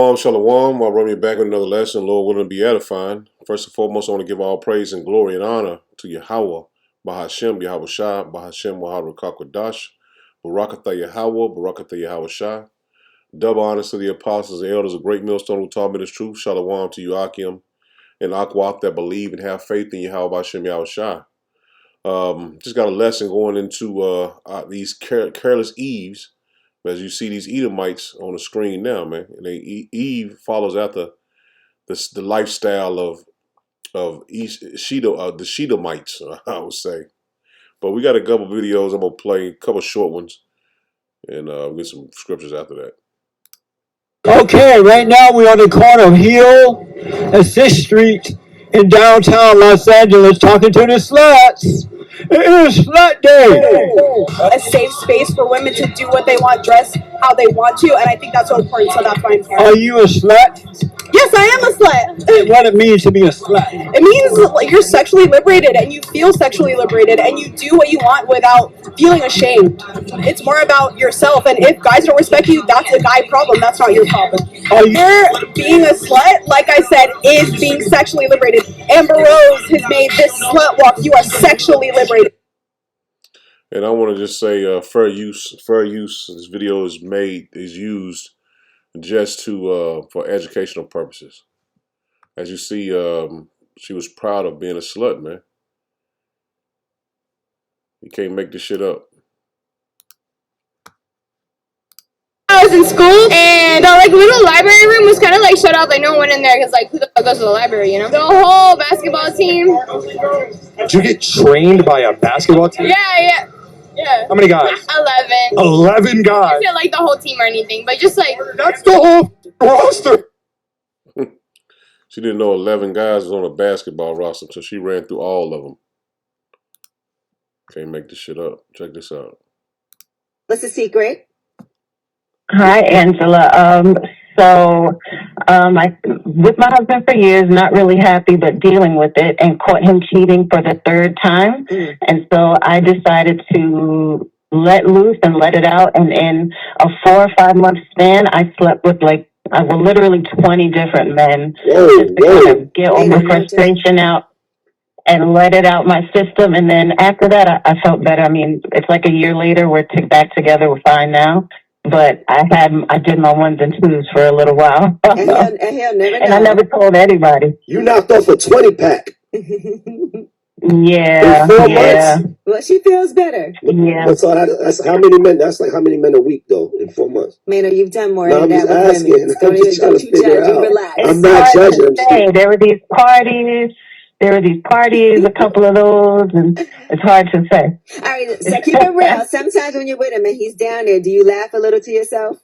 Shalom. I'll run you back with another lesson. Lord willing to be edifying. First and foremost, I want to give all praise and glory and honor to Yahweh, Bahashem, Yahweh Shah, Bahashem, Wahad Rakakwadash, Barakatha Yahweh, Barakatha Yahweh Shah. Double honors to the apostles and elders of Great Millstone who taught me this truth. Shalom to you, Akim, and Akwaf that believe and have faith in Yahweh Bahashem, Yahweh Shah. Just got a lesson going into these careless Eves. As you see these Edomites on the screen now, man, and Eve follows after the lifestyle of the Shedomites, I would say. But we got a couple videos. I'm gonna play a couple short ones, and we'll get some scriptures after that. Okay, right now we're on the corner of Hill and 6th Street in downtown Los Angeles talking to the sluts. It is slut day. A safe space for women to do what they want, dress how they want to, and I think that's so important, so that's why I'm here. Are you a slut? Yes, I am a slut. What it means to be a slut? It means like you're sexually liberated and you feel sexually liberated and you do what you want without feeling ashamed. It's more about yourself, and if guys don't respect you, that's a guy problem, that's not your problem. Being a slut, like I said, is being sexually liberated. Amber Rose has made this slut walk. You are sexually liberated. And I want to just say, fair use. This video is used just to for educational purposes. As you see, she was proud of being a slut, man. You can't make this shit up. I was in school, and the little library room was kind of shut off. No one went in there because who the fuck goes to the library, you know? The whole basketball team. Did you get trained by a basketball team? Yeah. How many guys? 11. 11 guys. Not the whole team or anything, but just that's the whole roster. She didn't know 11 guys was on a basketball roster, so she ran through all of them. Can't make this shit up. Check this out. What's the secret? Hi, Angela. I with my husband for years, not really happy, but dealing with it, and caught him cheating for the 3rd time. And so I decided to let loose and let it out. And in a 4 or 5 month span, I slept with literally 20 different men, just to kind of get all the frustration out and let it out my system. And then after that, I felt better. I mean, it's like a year later, we're back together. We're fine now. But I did my 1s and 2s for a little while. And he'll never know. And I never told anybody. You knocked off a 20-pack. Yeah. In 4 months? Well, she feels better. Yeah. So that's how many men? That's like how many men a week, though, in 4 months? Man, you've done more no, than that with women. I'm just trying to figure out. Relax. I'm not judging. There were these parties, a couple of those, and it's hard to say. All right, so keep it real. Sometimes when you're with him and he's down there, do you laugh a little to yourself?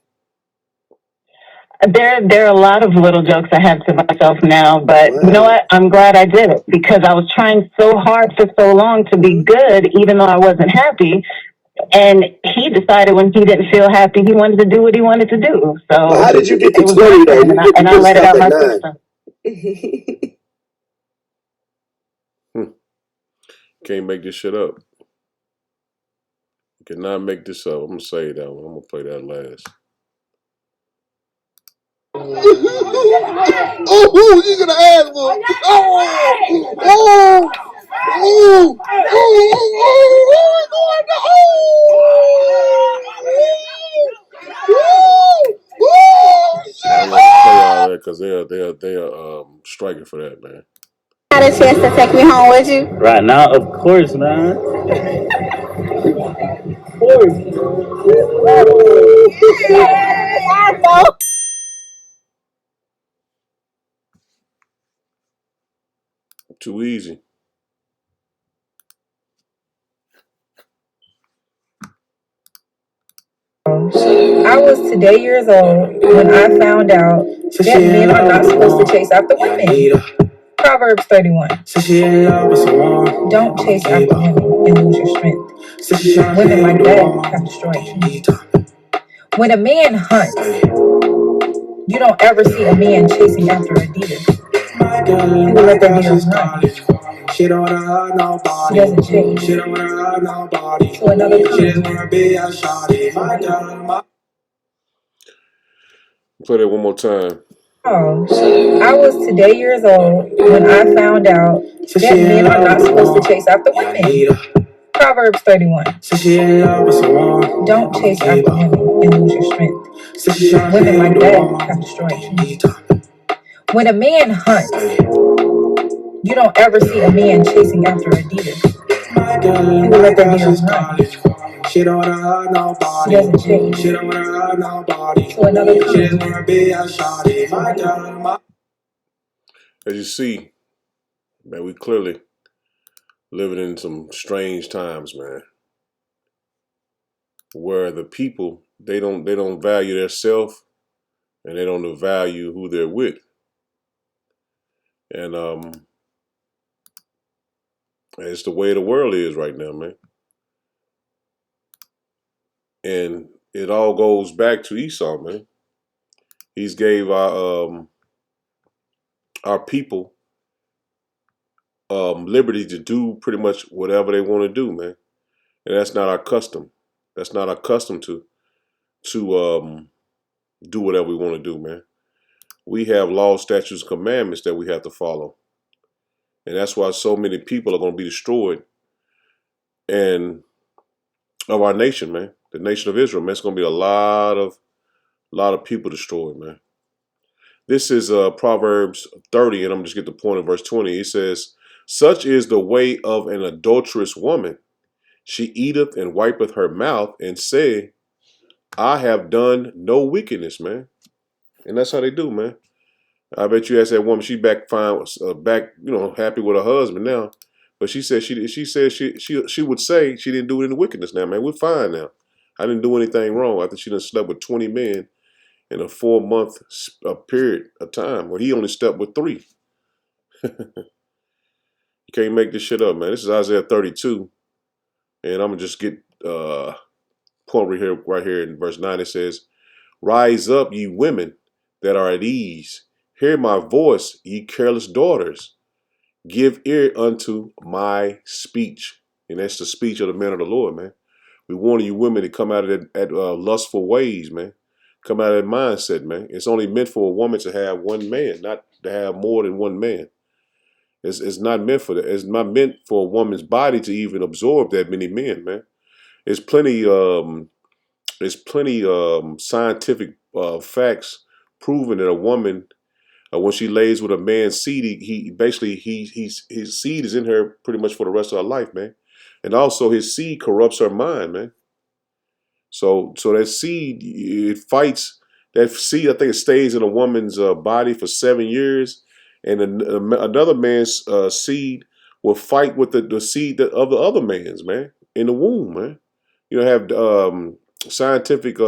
There are a lot of little jokes I have to myself now, but you know what? I'm glad I did it because I was trying so hard for so long to be good, even though I wasn't happy. And he decided when he didn't feel happy, he wanted to do what he wanted to do. So how did you get to 20 though? And I let it out my system. Can't make this shit up. You cannot make this up. I'm gonna say that one. I'm gonna play that last. Oh, you gonna ask one? Because they are striking for that, man. Had a chance to take me home, would you? Right now, of course, man. Of course. Too easy. I was today years old when I found out that men are not supposed to chase after women. Proverbs 31. Don't chase after women and lose your strength. Women like that have destroyed you. When a man hunts, you don't ever see a man chasing after a deer. He will let that deer run. She doesn't chase. So another Play that one more time. Oh, I was today years old when I found out that men are not supposed to chase after women. Proverbs 31. Don't chase after women and lose your strength. Women like that have destroyed you. When a man hunts, you don't ever see a man chasing after a deer. He will let that deer run. She doesn't chase. To another continent. As you see, man, we clearly living in some strange times, man, where the people they don't value their self and they don't value who they're with, and it's the way the world is right now, man. And it all goes back to Esau, man. He's gave our people liberty to do pretty much whatever they want to do, man. And that's not our custom. That's not our custom to do whatever we want to do, man. We have laws, statutes, commandments that we have to follow, and that's why so many people are going to be destroyed. And of our nation, man, the nation of Israel, man, it's going to be a lot of people destroyed, man. This is Proverbs 30, and I'm just get the point of verse 20. It says, "Such is the way of an adulterous woman. She eateth and wipeth her mouth, and say, I have done no wickedness," man. And that's how they do, man. I bet you ask that woman, she back fine, back, happy with her husband now. But she said she would say she didn't do any wickedness now, man. We're fine now. I didn't do anything wrong after she done slept with 20 men in a 4-month period of time. Well, he only slept with 3. You can't make this shit up, man. This is Isaiah 32, and I'm gonna just get point right here in verse 9. It says, "Rise up, ye women that are at ease. Hear my voice, ye careless daughters. Give ear unto my speech." And that's the speech of the men of the Lord, man. We want you women to come out of that lustful ways, man. Come out of that mindset, man. It's only meant for a woman to have one man, not to have more than one man. It's not meant for that. It's not meant for a woman's body to even absorb that many men, man. There's plenty scientific facts proving that a woman, when she lays with a man's seed, he basically his seed is in her pretty much for the rest of her life, man. And also his seed corrupts her mind, man. So that seed, it fights. That seed, I think, it stays in a woman's body for 7 years, and another man's seed will fight with the seed of the other man's, man, in the womb, man. You know, have scientific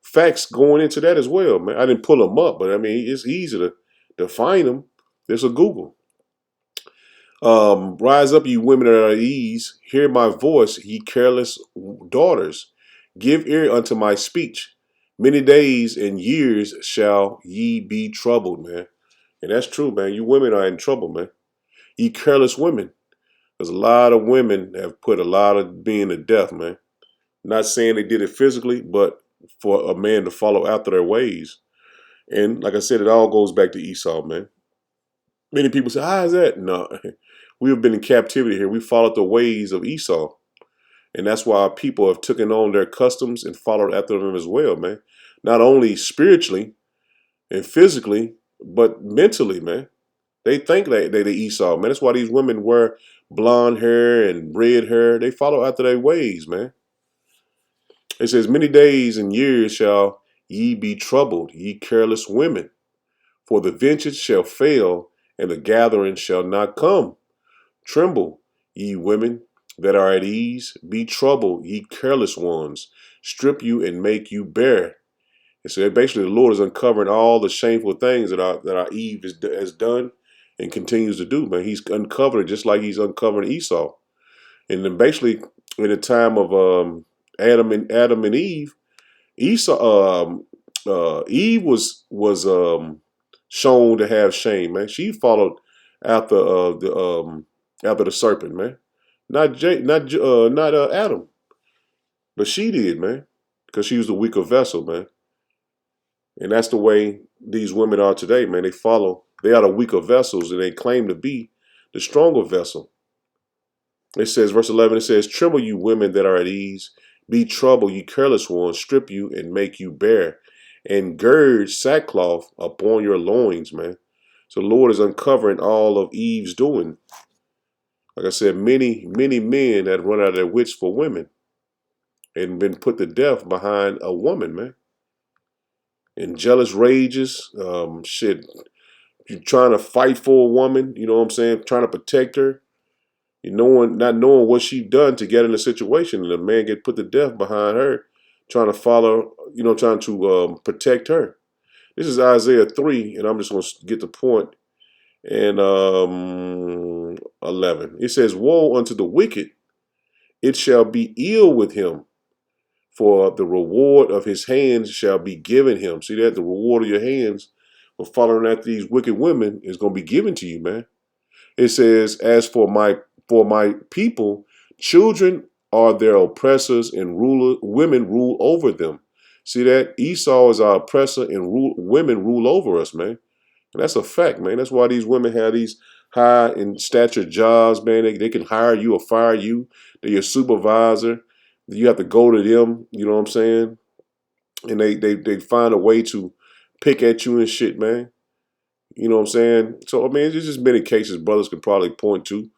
facts going into that as well, man. I didn't pull them up, but I mean, it's easy to find them. There's a Google. Rise up, you women that are at ease. Hear my voice, ye careless daughters. Give ear unto my speech. Many days and years shall ye be troubled, man. And that's true, man. You women are in trouble, man. Ye careless women. There's a lot of women that have put a lot of being to death, man. Not saying they did it physically, but for a man to follow after their ways. And like I said, it all goes back to Esau, man. Many people say, how is that? No, we have been in captivity here. We followed the ways of Esau. And that's why our people have taken on their customs and followed after them as well, man. Not only spiritually and physically, but mentally, man. They think that they Esau, man. That's why these women wear blonde hair and red hair. They follow after their ways, man. It says, many days and years shall ye be troubled, ye careless women. For the vengeance shall fail, and the gathering shall not come. Tremble, ye women that are at ease. Be troubled, ye careless ones. Strip you and make you bare. And so basically the Lord is uncovering all the shameful things that our Eve has done and continues to do, man. He's uncovered it just like he's uncovering Esau. And then basically in the time of Adam and Eve, Eve was shown to have shame, man. She followed after after the serpent, man. Not Adam, but she did, man, because she was the weaker vessel, man. And that's the way these women are today, man. They are the weaker vessels, and they claim to be the stronger vessel. It says, verse 11, it says, tremble, you women that are at ease. Be troubled, you careless ones. Strip you and make you bare. And gird sackcloth upon your loins, man. So the Lord is uncovering all of Eve's doing. Like I said, many men that run out of their wits for women and been put to death behind a woman, man. And jealous rages, shit. You're trying to fight for a woman, you know what I'm saying? Trying to protect her. Not knowing what she done to get in a situation, and a man get put to death behind her, trying to follow, trying to protect her. This is Isaiah 3, and I'm just going to get the point. And 11, it says, woe unto the wicked, it shall be ill with him, for the reward of his hands shall be given him. See that? The reward of your hands for following after these wicked women is going to be given to you, man. It says, as for my people, children are their oppressors, and women rule over them. See that? Esau is our oppressor, and women rule over us, man. And that's a fact, man. That's why these women have these high in stature jobs, man. They can hire you or fire you. They're your supervisor. You have to go to them, you know what I'm saying? And they find a way to pick at you and shit, man. You know what I'm saying? So, I mean, there's just many cases brothers could probably point to.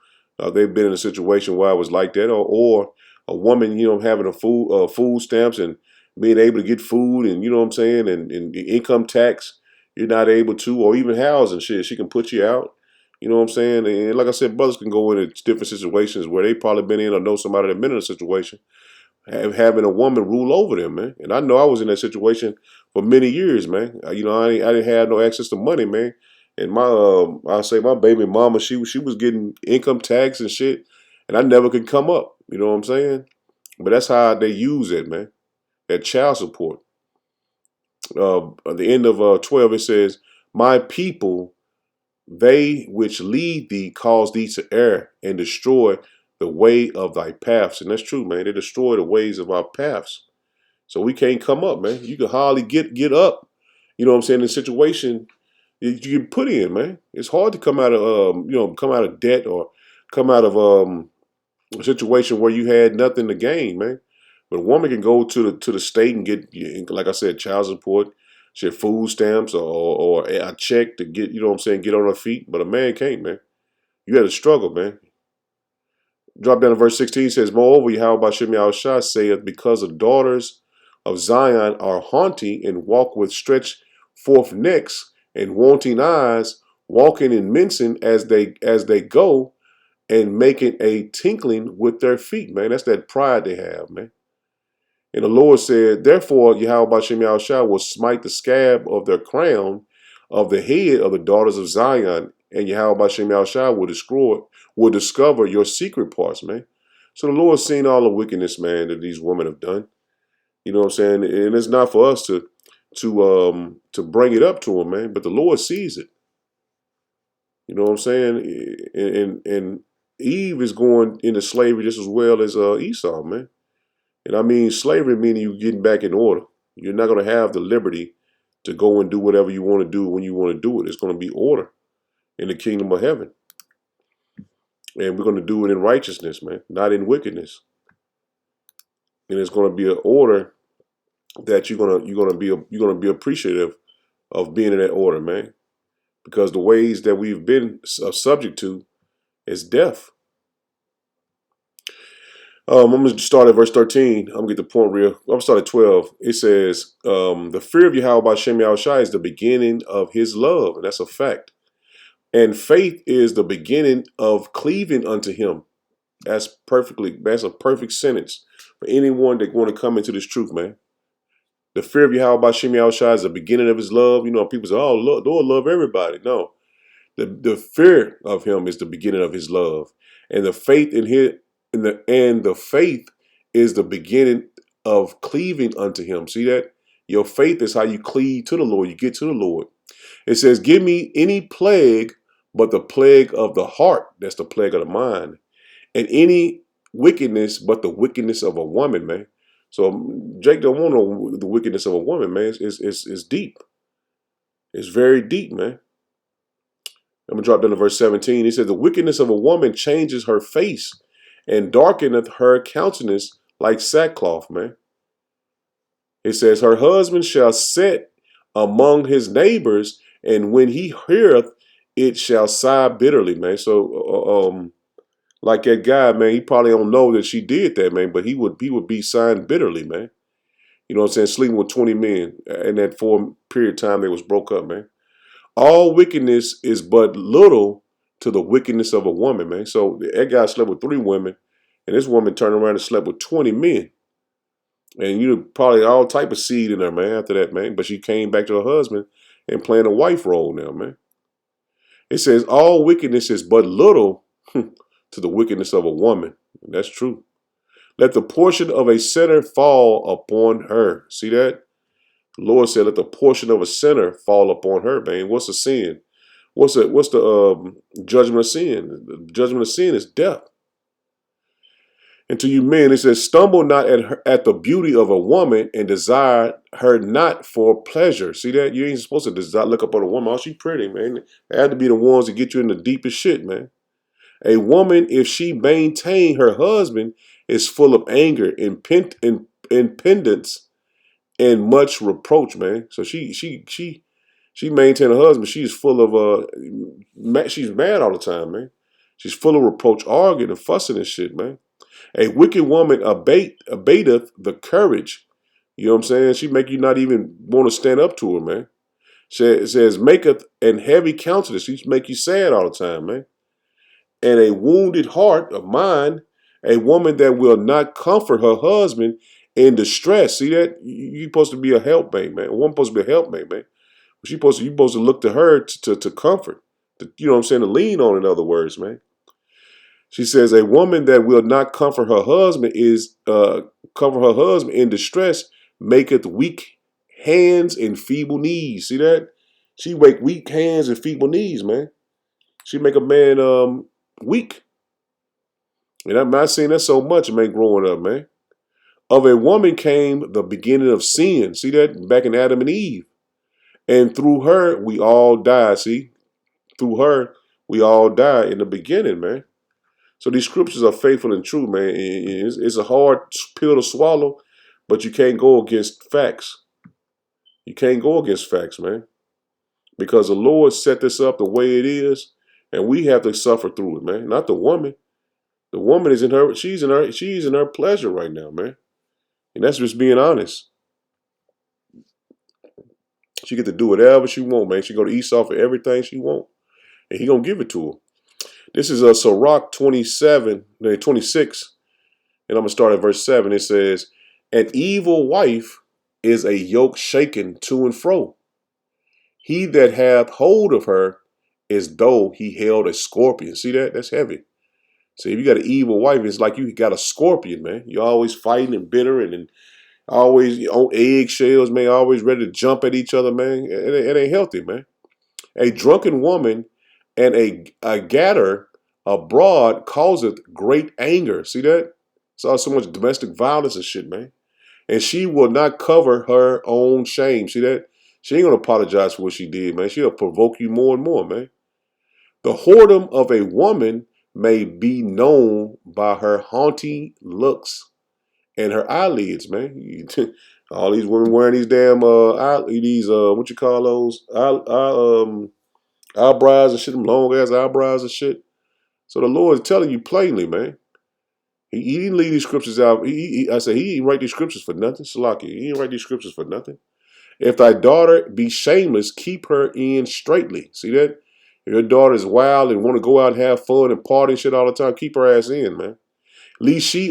They've been in a situation where I was like that, or a woman, having food stamps and being able to get food, and you know what I'm saying, and income tax, you're not able to, or even housing shit. She can put you out. You know what I'm saying? And like I said, brothers can go into different situations where they probably been in or know somebody that been in a situation having a woman rule over them, man. And I know I was in that situation for many years, man. I didn't have no access to money, man. And I say my baby mama, she was getting income tax and shit, and I never could come up. You know what I'm saying? But that's how they use it, man. That child support. At the end of 12, it says, "My people, they which lead thee, cause thee to err and destroy the way of thy paths." And that's true, man. They destroy the ways of our paths. So we can't come up, man. You can hardly get up. You know what I'm saying? In a situation you get put in, man. It's hard to come out of come out of debt, or come out of a situation where you had nothing to gain, man. But a woman can go to the state and get, like I said, child support, shit, food stamps, or a check to get, you know what I'm saying, get on her feet. But a man can't, man. You had to struggle, man. Drop down to verse 16, says, moreover, Yahweh Bashem Yahushua saith, because the daughters of Zion are haughty, and walk with stretched forth necks and wanting eyes, walking and mincing as they go, and making a tinkling with their feet, man. That's that pride they have, man. And the Lord said, therefore, Yahweh Bashem Yahushua will smite the scab of their crown of the head of the daughters of Zion, and Yahweh Bashem Yahushua will discover your secret parts, man. So the Lord's seen all the wickedness, man, that these women have done. You know what I'm saying? And it's not for us to bring it up to him, man. But the Lord sees it. You know what I'm saying? And Eve is going into slavery just as well as Esau, man. And I mean, slavery meaning you getting back in order. You're not going to have the liberty to go and do whatever you want to do when you want to do it. It's going to be order in the kingdom of heaven. And we're going to do it in righteousness, man, not in wickedness. And it's going to be an order that you're gonna be appreciative of being in that order, man. Because the ways that we've been subject to is death. I'm going to start at verse 13. I'm going to get the point real. I'm going to start at 12. It says, the fear of Yahweh Bashem Yahushua is the beginning of his love. And that's a fact. And faith is the beginning of cleaving unto him. That's a perfect sentence for anyone that want to come into this truth, man. The fear of Yahweh Bashem Yahushua is the beginning of his love. You know, people say, oh, Lord love everybody. No. The fear of him is the beginning of his love. And the faith in him, and the faith is the beginning of cleaving unto him. See that? Your faith is how you cleave to the Lord. You get to the Lord. It says, give me any plague but the plague of the heart. That's the plague of the mind. And any wickedness but the wickedness of a woman, man. So Jake don't want no the wickedness of a woman, man. It's deep. It's very deep, man. I'm going to drop down to verse 17. He said, the wickedness of a woman changes her face and darkeneth her countenance like sackcloth, man. It says, her husband shall sit among his neighbors, and when he heareth, it shall sigh bitterly, man. So, like that guy, man, he probably don't know that she did that, man, but he would be sighing bitterly, man. You know what I'm saying? Sleeping with 20 men in that 4 period of time they was broke up, man. All wickedness is but little to the wickedness of a woman, man. So that guy slept with 3 women, and this woman turned around and slept with 20 men. And you know, probably all type of seed in her, man, after that, man. But she came back to her husband and playing a wife role now, man. It says all wickedness is but little to the wickedness of a woman. And that's true. Let the portion of a sinner fall upon her. See that? The Lord said, let the portion of a sinner fall upon her, man. What's a sin? What's the judgment of sin? The judgment of sin is death. And to you men, it says, stumble not at the beauty of a woman and desire her not for pleasure. See that? You ain't supposed to look up on a woman. Oh, she pretty, man. They have to be the ones that get you in the deepest shit, man. A woman, if she maintain her husband, is full of anger, impendence, and much reproach, man. So she maintain her husband. She's full of she's mad all the time, man. She's full of reproach, arguing and fussing and shit, man. A wicked woman abateth the courage. You know what I'm saying? She make you not even want to stand up to her, man. It says, maketh an heavy countenance. She make you sad all the time, man. And a wounded heart of mine, a woman that will not comfort her husband in distress. See that? You're supposed to be a helpmate, man. A woman supposed to be a helpmate, man. You supposed to look to her to comfort. You know what I'm saying? To lean on, in other words, man. She says, a woman that will not comfort her husband in distress, maketh weak hands and feeble knees. See that? She make weak hands and feeble knees, man. She make a man weak. And I'm not saying that so much, man, growing up, man. Of a woman came the beginning of sin. See that? Back in Adam and Eve. And through her, we all die. See? Through her, we all die in the beginning, man. So these scriptures are faithful and true, man. It's a hard pill to swallow, but you can't go against facts. You can't go against facts, man. Because the Lord set this up the way it is, and we have to suffer through it, man. Not the woman. The woman is she's in her pleasure right now, man. And that's just being honest. She get to do whatever she want, man. She go to Esau for everything she want. And he gonna give it to her. This is a Sirach 26. And I'm going to start at verse 7. It says, an evil wife is a yoke shaken to and fro. He that hath hold of her is though he held a scorpion. See that? That's heavy. See, if you got an evil wife, it's like you got a scorpion, man. You're always fighting and bitter and always on eggshells, man. Always ready to jump at each other, man. It ain't healthy, man. A drunken woman and a gatter abroad causeth great anger. See that? Saw so much domestic violence and shit, man. And she will not cover her own shame. See that? She ain't gonna apologize for what she did, man. She'll provoke you more and more, man. The whoredom of a woman may be known by her haunting looks and her eyelids, man. All these women wearing these damn what you call those eyebrows and shit, them long ass eyebrows and shit. So the Lord is telling you plainly, man. He didn't leave these scriptures out. I said he didn't write these scriptures for nothing. Salaki, he didn't write these scriptures for nothing. If thy daughter be shameless, keep her in straightly. See that? If your daughter is wild and want to go out and have fun and party and shit all the time, keep her ass in, man. Lest she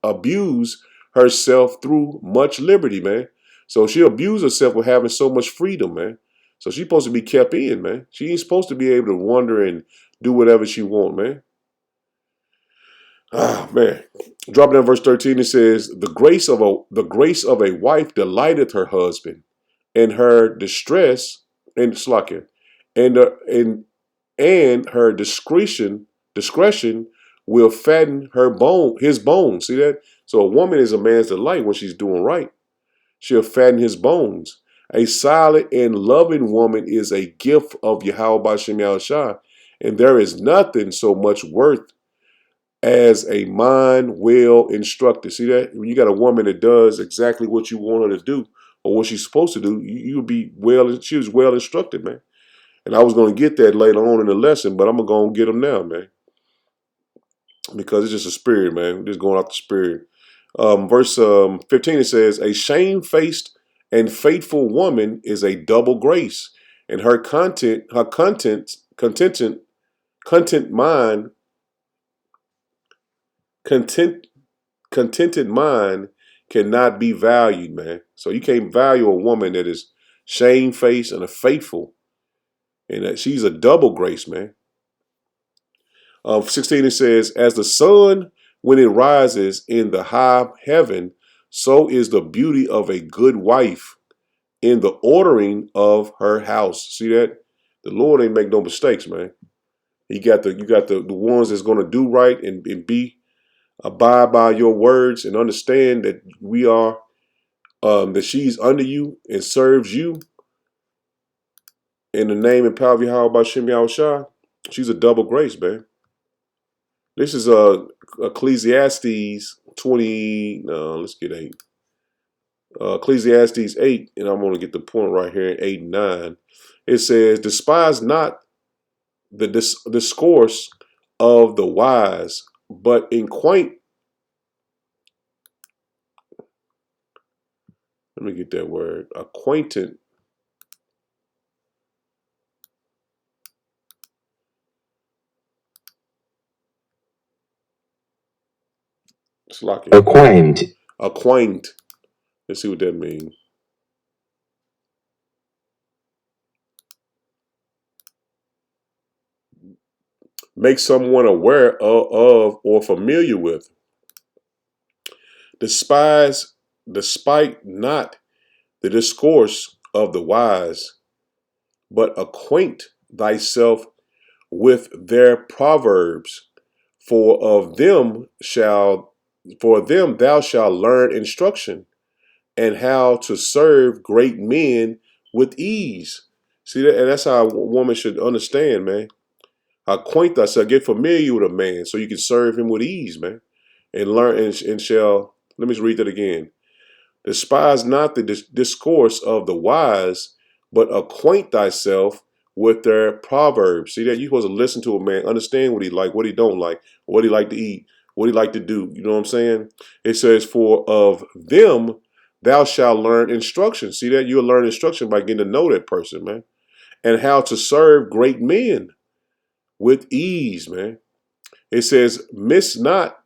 abuse herself through much liberty, man. So she abused herself with having so much freedom, man. So she's supposed to be kept in, man. She ain't supposed to be able to wander and do whatever she want, man. Ah, man. Dropping down verse 13, it says, the grace of a wife delighteth her husband, and her distress and slacking, and her discretion will fatten his bones. See that? So a woman is a man's delight when she's doing right. She'll fatten his bones. A silent and loving woman is a gift of Yahweh Bashem Yahushua, and there is nothing so much worth as a mind well instructed. See that? When you got a woman that does exactly what you want her to do or what she's supposed to do, you'll be well. She was well instructed, man. And I was going to get that later on in the lesson, but I'm going to go and get them now, man, because it's just a spirit, man. Just going off the spirit. Verse 15, it says, "A shamefaced and faithful woman is a double grace, and her content mind, content contented mind cannot be valued, man. So you can't value a woman that is shamefaced and a faithful, and that she's a double grace, man." 16 it says, "As the sun when it rises in the high heaven, so is the beauty of a good wife in the ordering of her house." See that? The Lord ain't make no mistakes, man. You got the ones that's gonna do right and be abide by your words and understand that we are that she's under you and serves you in the name and power of Yahweh Bashem Yahushua. She's a double grace, man. This is Ecclesiastes 20. No, let's get 8. Ecclesiastes 8, and I'm going to get the point right here in 8 and 9. It says, "Despise not the discourse of the wise, but inquaint." Let me get that word. Acquainted. Slocky. Acquaint. Acquaint. Let's see what that means. Make someone aware of or familiar with. Despite not the discourse of the wise, but acquaint thyself with their proverbs, for of them thou shalt learn instruction, and how to serve great men with ease. See that, and that's how a woman should understand, man. Acquaint thyself, get familiar with a man, so you can serve him with ease, man, and learn and shall. Let me just read that again. Despise not the discourse of the wise, but acquaint thyself with their proverbs. See that? You're supposed to listen to a man, understand what he like, what he don't like, what he like to eat, what he like to do. You know what I'm saying? It says, "For of them thou shalt learn instruction." See that? You'll learn instruction by getting to know that person, man. And how to serve great men with ease, man. It says, mess not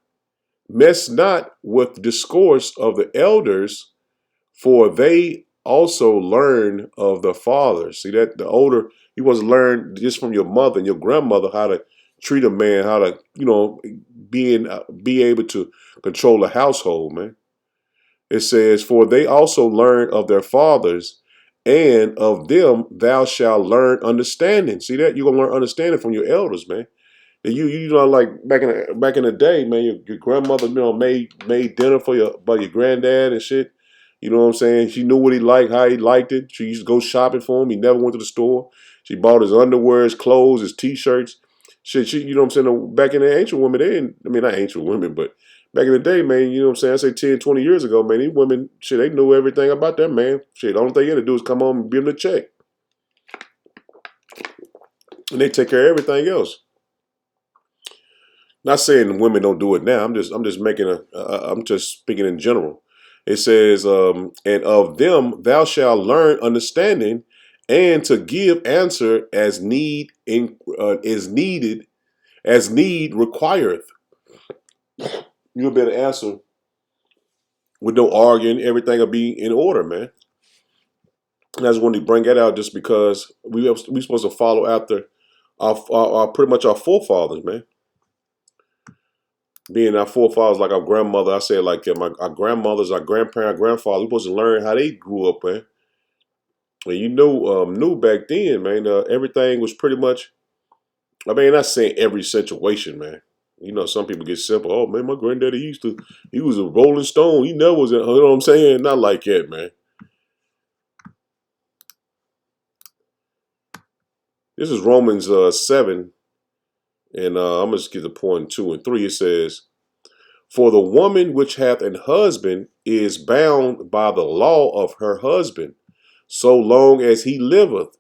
with discourse of the elders, for they also learn of the fathers. See that? The older you was learn just from your mother and your grandmother how to treat a man, how to be able to control a household, man. It says, "For they also learn of their fathers, and of them thou shalt learn understanding." See that? You're gonna learn understanding from your elders, man. And you know, like back in the day, man, your grandmother, made dinner for your granddad and shit. You know what I'm saying? She knew what he liked, how he liked it. She used to go shopping for him. He never went to the store. She bought his underwear, his clothes, his t-shirts. Shit, you know what I'm saying? Back in the ancient women, they didn't, I mean, not ancient women, but back in the day, man, you know what I'm saying? I say 10, 20 years ago, man, these women, shit, they knew everything about that man. Shit, the only thing you had to do is come home and give them the check. And they take care of everything else. Not saying women don't do it now. I'm just making I'm just speaking in general. It says, "And of them thou shalt learn understanding, and to give answer as is needed, as need requireth." You'll be able to answer with no arguing. Everything will be in order, man. And I just wanted to bring that out just because we supposed to follow after our pretty much our forefathers, man. Being our forefathers, like our grandmother, I say it like that. Our grandmothers, our grandparents, our grandfathers, we're supposed to learn how they grew up, man. And knew back then, man, everything was pretty much, I mean, not saying every situation, man. You know, some people get simple. Oh, man, my granddaddy he was a rolling stone. He never was, you know what I'm saying? Not like that, man. This is Romans 7, and I'm going to get the point 2 and 3. It says, "For the woman which hath an husband is bound by the law of her husband, so long as he liveth.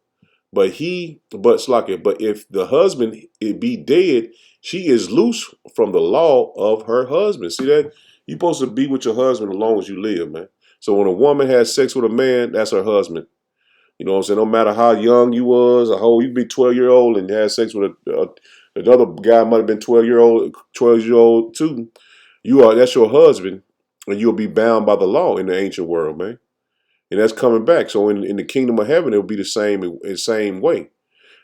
But if the husband it be dead, she is loose from the law of her husband." See that? You're supposed to be with your husband as long as you live, man. So when a woman has sex with a man, that's her husband. You know what I'm saying? No matter how young you was, or how you be 12-year old and had sex with another guy might have been 12-year old too. That's your husband, and you'll be bound by the law in the ancient world, man. And that's coming back. So in the kingdom of heaven, it'll be the same way.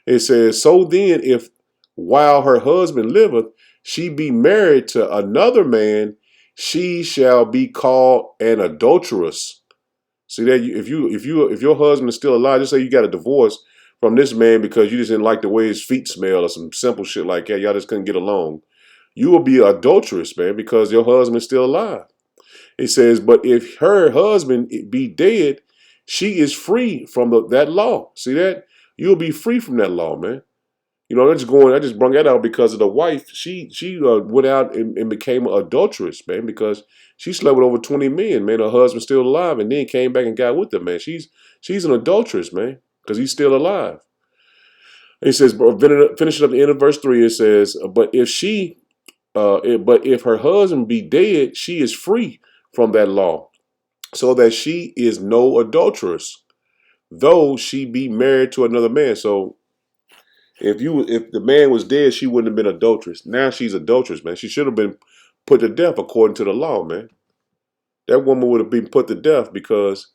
It says, "So then, if while her husband liveth, she be married to another man, she shall be called an adulteress." See that? If your husband is still alive, just say you got a divorce from this man because you just didn't like the way his feet smell or some simple shit like that. Y'all just couldn't get along. You will be an adulteress, man, because your husband is still alive. It says, "But if her husband be dead, she is free from that law." See that? You'll be free from that law, man. You know, I just brought that out because of the wife. She went out and became an adulteress, man, because she slept with over 20 men, man. Her husband's still alive, and then came back and got with them, man. She's an adulteress, man, because he's still alive. It says, finishing up the end of verse 3, it says, but if her husband be dead, she is free from that law, so that she is no adulteress, though she be married to another man. So if the man was dead, she wouldn't have been adulteress. Now she's adulteress, man. She should have been put to death according to the law, man. That woman would have been put to death because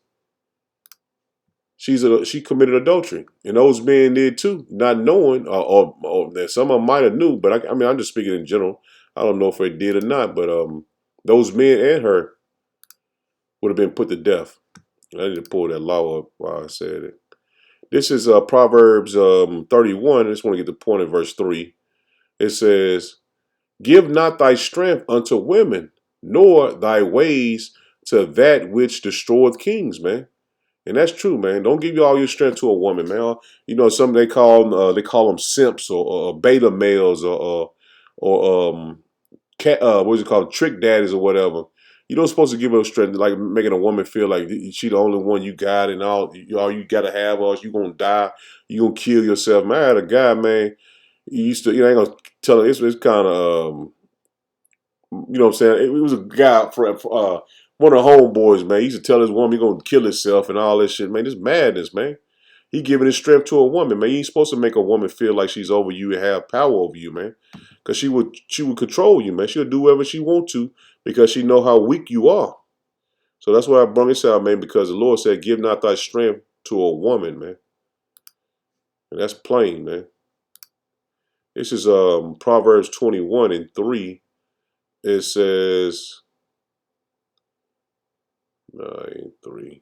she committed adultery, and those men did too, not knowing, or some of them might have knew, but I mean I'm just speaking in general. I don't know if they did or not, but those men and her would have been put to death. I need to pull that law up while I said it. This is Proverbs 31. I just want to get the point in verse 3. It says, "Give not thy strength unto women, nor thy ways to that which destroyeth kings," man. And that's true, man. Don't give you all your strength to a woman, man. You know, some they call them simps or beta males or what is it called, trick daddies or whatever. You don't supposed to give her strength, like making a woman feel like she the only one you got and all you gotta have, or else you gonna die, you gonna kill yourself. Man, I had a guy, man. He used to, I ain't gonna tell him. It's kind of you know what I'm saying? It was a guy for one of the homeboys, man. He used to tell his woman he gonna kill himself and all this shit, man. This madness, man. He giving his strength to a woman, man. You ain't supposed to make a woman feel like she's over you and have power over you, man. Cause she would control you, man. She'll do whatever she want to because she know how weak you are. So that's why I brought this out, man, because the Lord said, "Give not thy strength to a woman," man. And that's plain, man. This is Proverbs 21 and 3. It says, no, it ain't 3.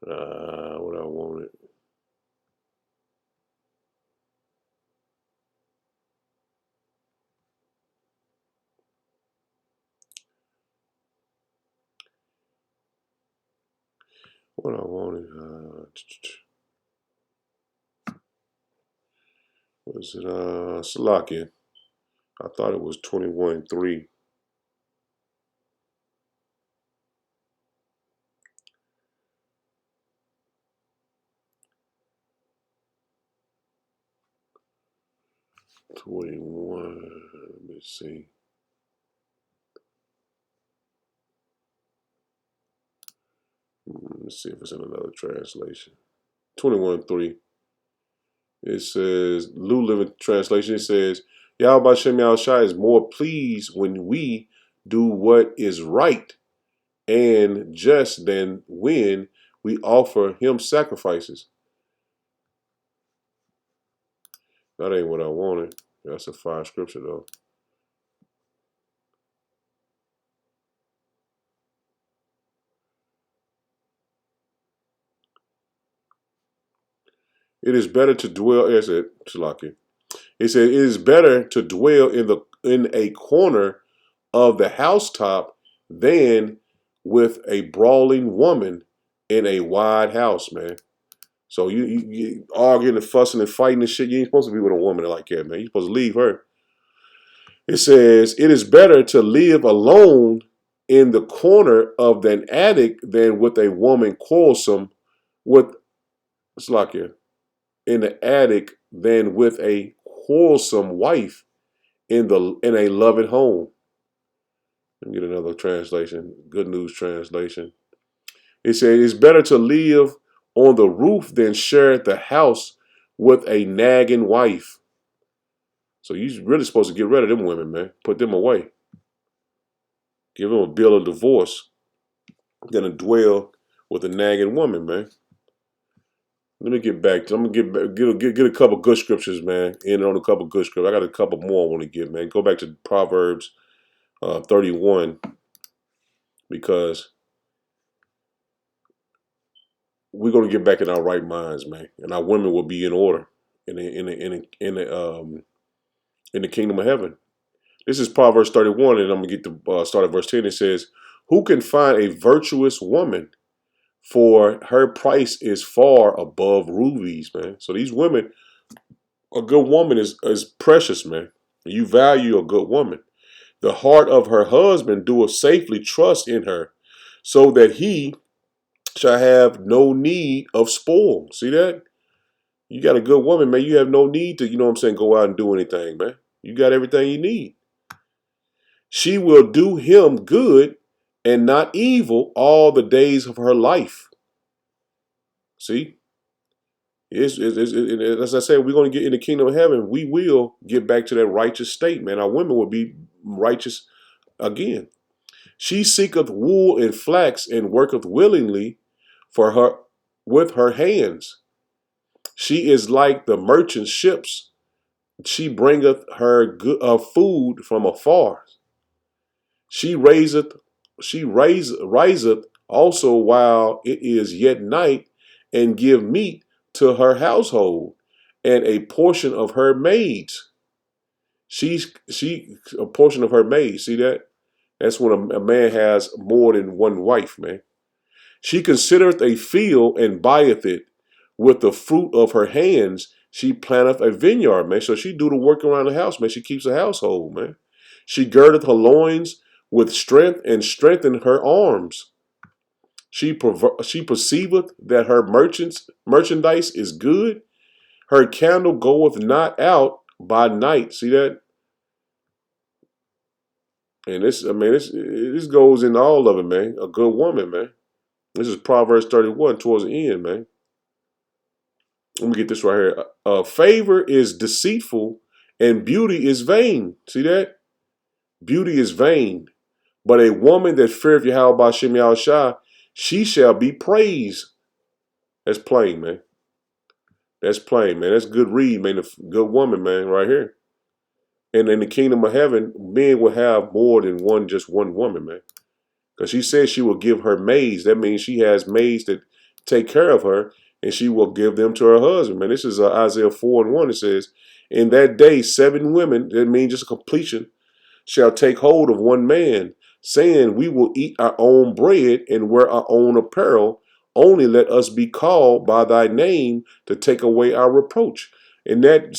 What I wanted. What I wanted. Was it Salakia? I thought it was 21:3. Let me see. Let's see if it's in another translation. 21:3. It says, New Living Translation. It says, "Yahweh Shem Yahushai is more pleased when we do what is right and just than when we offer him sacrifices." That ain't what I wanted. That's a fire scripture though. It is better to dwell. It said, Shalaki. It said, "It is better to dwell in a corner of the housetop than with a brawling woman in a wide house," man. So you arguing and fussing and fighting and shit. You ain't supposed to be with a woman like that, man. You're supposed to leave her. It says, it is better to live alone in the corner of an attic than with a woman quarrelsome with, it's like in the attic than with a quarrelsome wife in a loving home. Let me get another translation. Good News Translation. It says, it's better to live on the roof than share the house with a nagging wife. So you're really supposed to get rid of them women, man. Put them away. Give them a bill of divorce than to dwell with a nagging woman, man. Let me get back. I'm gonna get a couple good scriptures, man. End on a couple good scriptures. I got a couple more I want to get, man. Go back to Proverbs 31 because we're gonna get back in our right minds, man, and our women will be in order in the kingdom of heaven. This is Proverbs 31, and I'm gonna get to start at verse 10. It says, "Who can find a virtuous woman? For her price is far above rubies, man." So these women, a good woman is precious, man. You value a good woman. The heart of her husband doeth safely trust in her, so that he shall have no need of spoil. See that? You got a good woman, man. You have no need to, go out and do anything, man. You got everything you need. She will do him good and not evil all the days of her life. See? As I said, we're going to get in the kingdom of heaven. We will get back to that righteous state, man. Our women will be righteous again. She seeketh wool and flax and worketh willingly for her with her hands. She is like the merchant ships. She bringeth her good food from afar. She riseth also while it is yet night, and give meat to her household, and a portion of her maids. She a portion of her maids. See that? That's when a man has more than one wife, man. She considereth a field and buyeth it. With the fruit of her hands, she planteth a vineyard, man. So she do the work around the house, man. She keeps a household, man. She girdeth her loins with strength and strengthen her arms. She perceiveth that her merchandise is good. Her candle goeth not out by night. See that? And this goes in all of it, man. A good woman, man. This is Proverbs 31 towards the end, man. Let me get this right here. Favor is deceitful and beauty is vain. See that? Beauty is vain. But a woman that feareth Yahweh Bashem Yahushua, she shall be praised. That's plain, man. That's plain, man. That's good read, man. A good woman, man, right here. And in the kingdom of heaven, men will have more than just one woman, man. Because she says she will give her maids. That means she has maids that take care of her, and she will give them to her husband, man. This is Isaiah 4:1. It says, in that day, 7 women, that means just a completion, shall take hold of one man, saying, we will eat our own bread and wear our own apparel. Only let us be called by thy name to take away our reproach. And that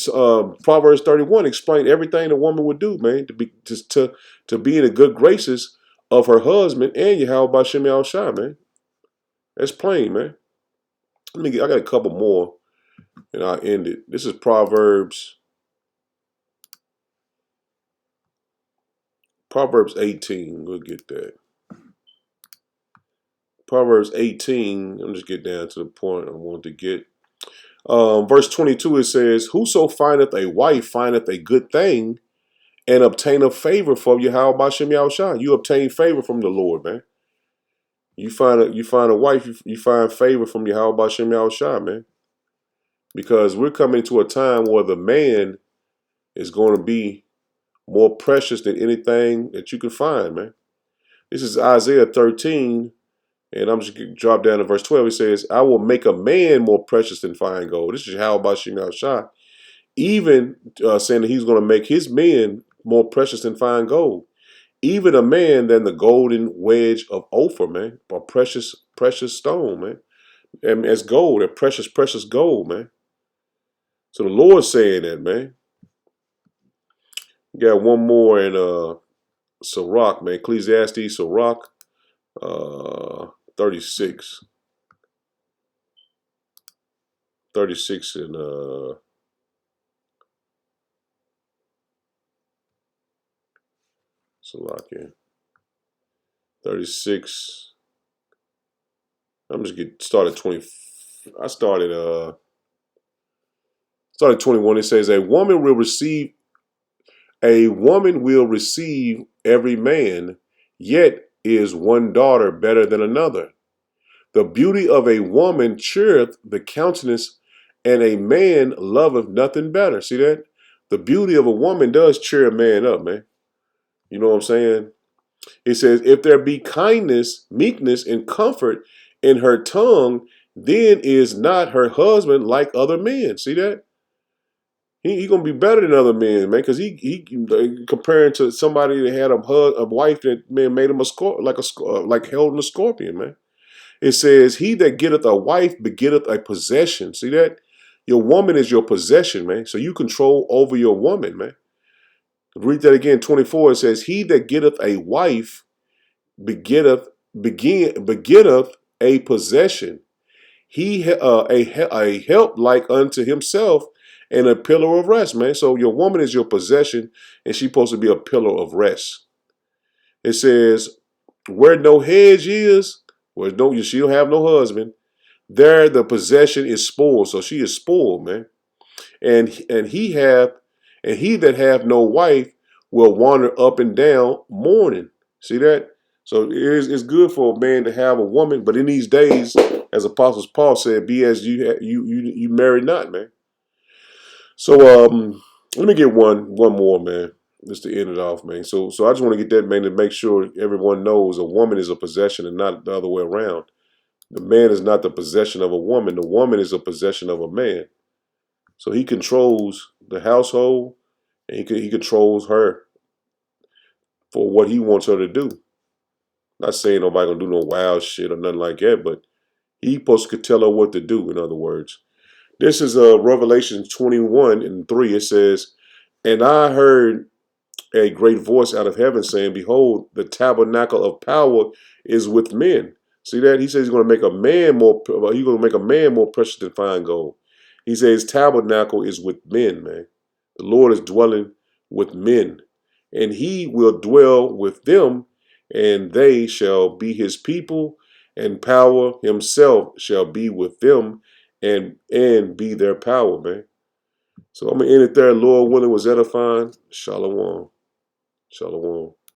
Proverbs 31 explained everything the woman would do, man, to be in the good graces of her husband and Yahweh Bashem Yahushua, man. That's plain, man. I got a couple more, and I'll end it. This is Proverbs 18. We'll get that. Proverbs 18. I'll just get down to the point I want to get. Verse 22, it says, whoso findeth a wife findeth a good thing and obtaineth favor from Yahweh Bashem Yahushua. You obtain favor from the Lord, man. You find a wife, you find favor from Yahweh Bashem Yahushua, man. Because we're coming to a time where the man is going to be more precious than anything that you can find, man. This is Isaiah 13, and I'm just going to drop down to verse 12. It says, I will make a man more precious than fine gold. This is how Bashem Yahushua, even saying that he's going to make his men more precious than fine gold. Even a man than the golden wedge of Ophir, man. A precious, precious stone, man. And as gold, that precious, precious gold, man. So the Lord's saying that, man. We got one more in Sirach, man. Ecclesiastes, Sirach, 36. 36 in Sirach, yeah. 36. I'm just get started 20. I started 21. It says a woman will receive every man, yet is one daughter better than another. The beauty of a woman cheereth the countenance, and a man loveth nothing better. See that? The beauty of a woman does cheer a man up, man. You know what I'm saying? It says, if there be kindness, meekness, and comfort in her tongue, then is not her husband like other men. See that? He gonna be better than other men, man, because he comparing to somebody that had a wife that man made him like held a scorpion, man. It says, he that getteth a wife begetteth a possession. See that? Your woman is your possession, man. So you control over your woman, man. Read that again, 24. It says, he that getteth a wife begetteth a possession. He a help like unto himself and a pillar of rest, man. So your woman is your possession, and she's supposed to be a pillar of rest. It says, where no hedge is, where she don't have no husband, there the possession is spoiled. So she is spoiled, man. And he that have no wife will wander up and down mourning. See that? So it's good for a man to have a woman, but in these days, as Apostles Paul said, be as you marry not, man. So let me get one more, man, just to end it off, man. So I just want to get that, man, to make sure everyone knows a woman is a possession and not the other way around. The man is not the possession of a woman. The woman is a possession of a man. So he controls the household, and he controls her for what he wants her to do. Not saying nobody gonna do no wild shit or nothing like that, but he supposed to tell her what to do. In other words, this is Revelation 21:3. It says, "And I heard a great voice out of heaven saying, Behold, the tabernacle of power is with men." See that? He says he's going to make a man more precious than fine gold. He says tabernacle is with men, man. The Lord is dwelling with men, and he will dwell with them, and they shall be his people, and power himself shall be with them and be their power, man. So I'm going to end it there. Lord willing, was edifying. Shalom. Shalom.